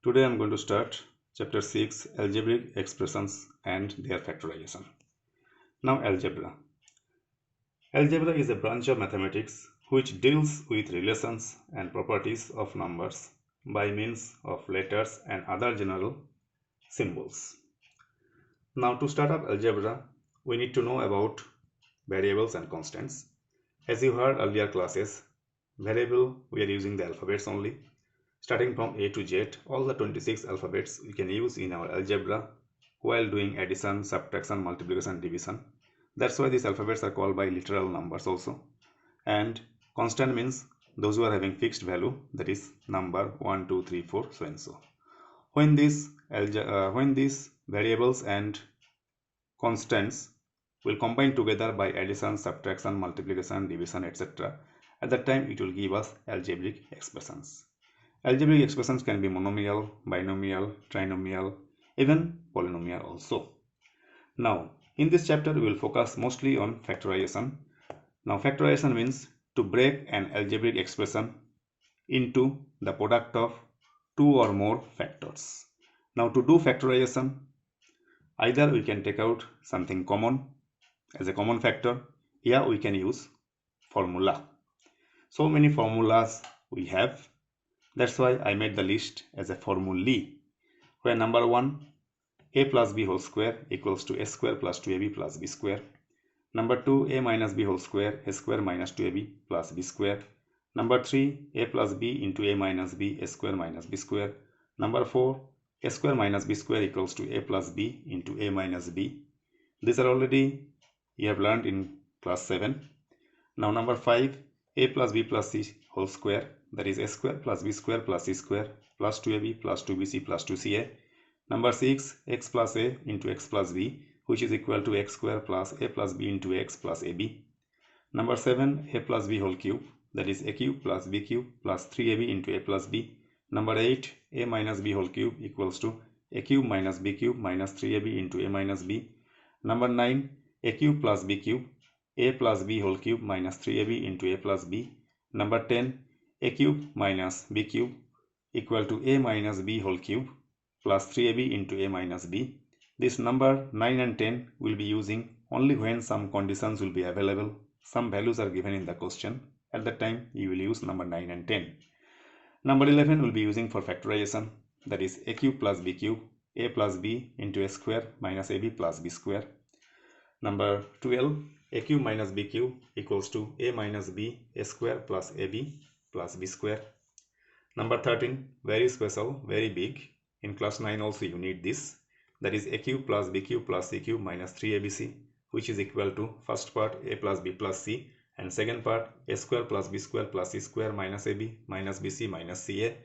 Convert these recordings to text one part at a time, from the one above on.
Today I am going to start chapter 6 algebraic expressions and their factorization. Now algebra. Algebra is a branch of mathematics which deals with relations and properties of numbers by means of letters and other general symbols. Now to start up algebra, we need to know about variables and constants. As you heard earlier classes, variable we are using the alphabets only. Starting from A to Z, all the 26 alphabets we can use in our algebra while doing addition, subtraction, multiplication, division. That's why these alphabets are called by literal numbers also. And constant means those who are having fixed value, that is number 1, 2, 3, 4, so and so. When these variables and constants will combine together by addition, subtraction, multiplication, division, etc., at that time it will give us algebraic expressions. Algebraic expressions can be monomial, binomial, trinomial, even polynomial also. Now, in this chapter, we will focus mostly on factorization. Now, factorization means to break an algebraic expression into the product of two or more factors. Now, to do factorization, either we can take out something common as a common factor. Here we can use formula. So many formulas we have. That's why I made the list as a formulae, where number 1, a plus b whole square equals to a square plus 2ab plus b square. Number 2, a minus b whole square, a square minus 2ab plus b square. Number 3, a plus b into a minus b, a square minus b square. Number 4, a square minus b square equals to a plus b into a minus b. These are already you have learned in class 7. Now number 5, a plus b plus c whole square, that is a square plus b square plus c square plus 2ab plus 2bc plus 2ca. Number 6, x plus a into x plus b, which is equal to x square plus a plus b into x plus ab. Number 7, a plus b whole cube, that is a cube plus b cube plus 3ab into a plus b. Number 8, a minus b whole cube equals to a cube minus b cube minus 3ab into a minus b. Number 9, a cube plus b cube, a plus b whole cube minus 3ab into a plus b. Number 10, a cube minus b cube equal to a minus b whole cube plus 3ab into a minus b. This number 9 and 10 will be using only when some conditions will be available, some values are given in the question. At that time you will use number 9 and 10. Number 11 will be using for factorization, that is a cube plus b cube, a plus b into a square minus ab plus b square. Number 12, a cube minus b cube equals to a minus b, a square plus ab plus b square. Number 13, very special, very big. In class 9 also you need this. That is a cube plus b cube plus c cube minus 3abc, which is equal to first part a plus b plus c and second part a square plus b square plus c square minus ab minus bc minus ca.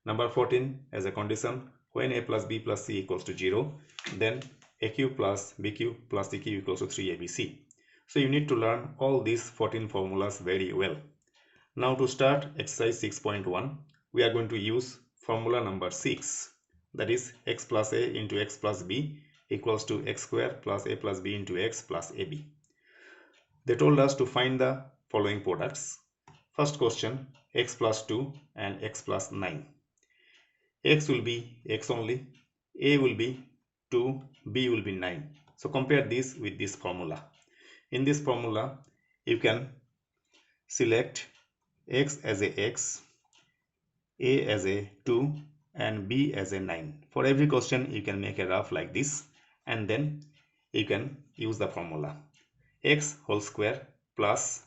Number 14, as a condition, when a plus b plus c equals to 0, then a cube plus b cube plus c cube equals to 3abc. So you need to learn all these 14 formulas very well. Now to start exercise 6.1, we are going to use formula number 6, that is x plus a into x plus b equals to x square plus a plus b into x plus ab. They told us to find the following products. First question, x plus 2 and x plus 9. X will be x only, a will be 2, b will be 9. So compare this with this formula. In this formula, you can select x as a x, a as a 2 and b as a 9. For every question you can make a graph like this and then you can use the formula x whole square plus,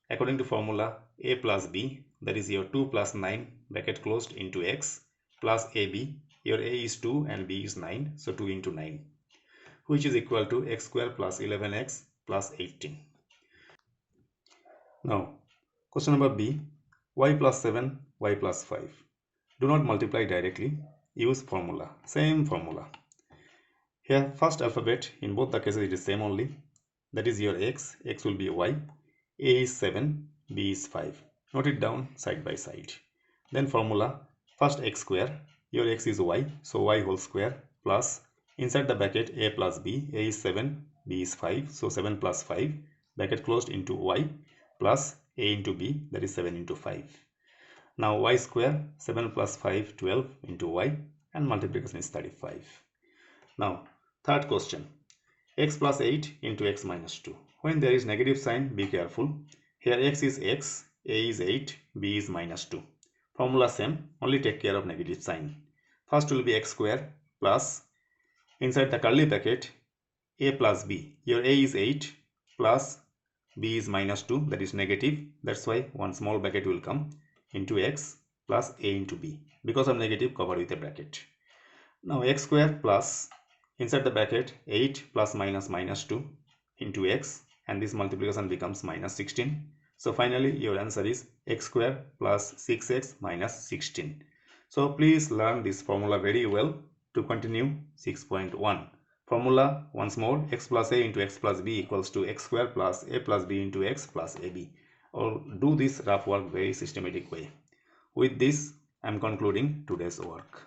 according to formula, a plus b, that is your 2 plus 9 bracket closed into x plus ab, your a is 2 and b is 9, so 2 into 9, which is equal to x square plus 11x plus 18. Now question number b, y plus 7, y plus 5. Do not multiply directly, use formula, same formula. Here first alphabet in both the cases it is same only, that is your x, x will be y, a is 7, b is 5. Note it down side by side. Then formula, first x square, your x is y, so y whole square plus, inside the bracket a plus b, a is 7, b is 5, so 7 plus 5, bracket closed into y plus a into b, that is 7 into 5. Now y square, 7 plus 5, 12 into y and multiplication is 35. Now, third question. X plus 8 into x minus 2. When there is negative sign, be careful. Here x is x, a is 8, b is minus 2. Formula same, only take care of negative sign. First will be x square plus, inside the curly bracket, a plus b. Here a is 8 plus b is minus 2, that is negative. That's why one small bracket will come into x plus a into b. Because of negative, covered with a bracket. Now x square plus, inside the bracket, 8 plus minus minus 2 into x, and this multiplication becomes minus 16. So finally your answer is x square plus 6x minus 16. So please learn this formula very well to continue 6.1. Formula once more, x plus a into x plus b equals to x square plus a plus b into x plus ab. Or do this rough work very systematic way. With this I am concluding today's work.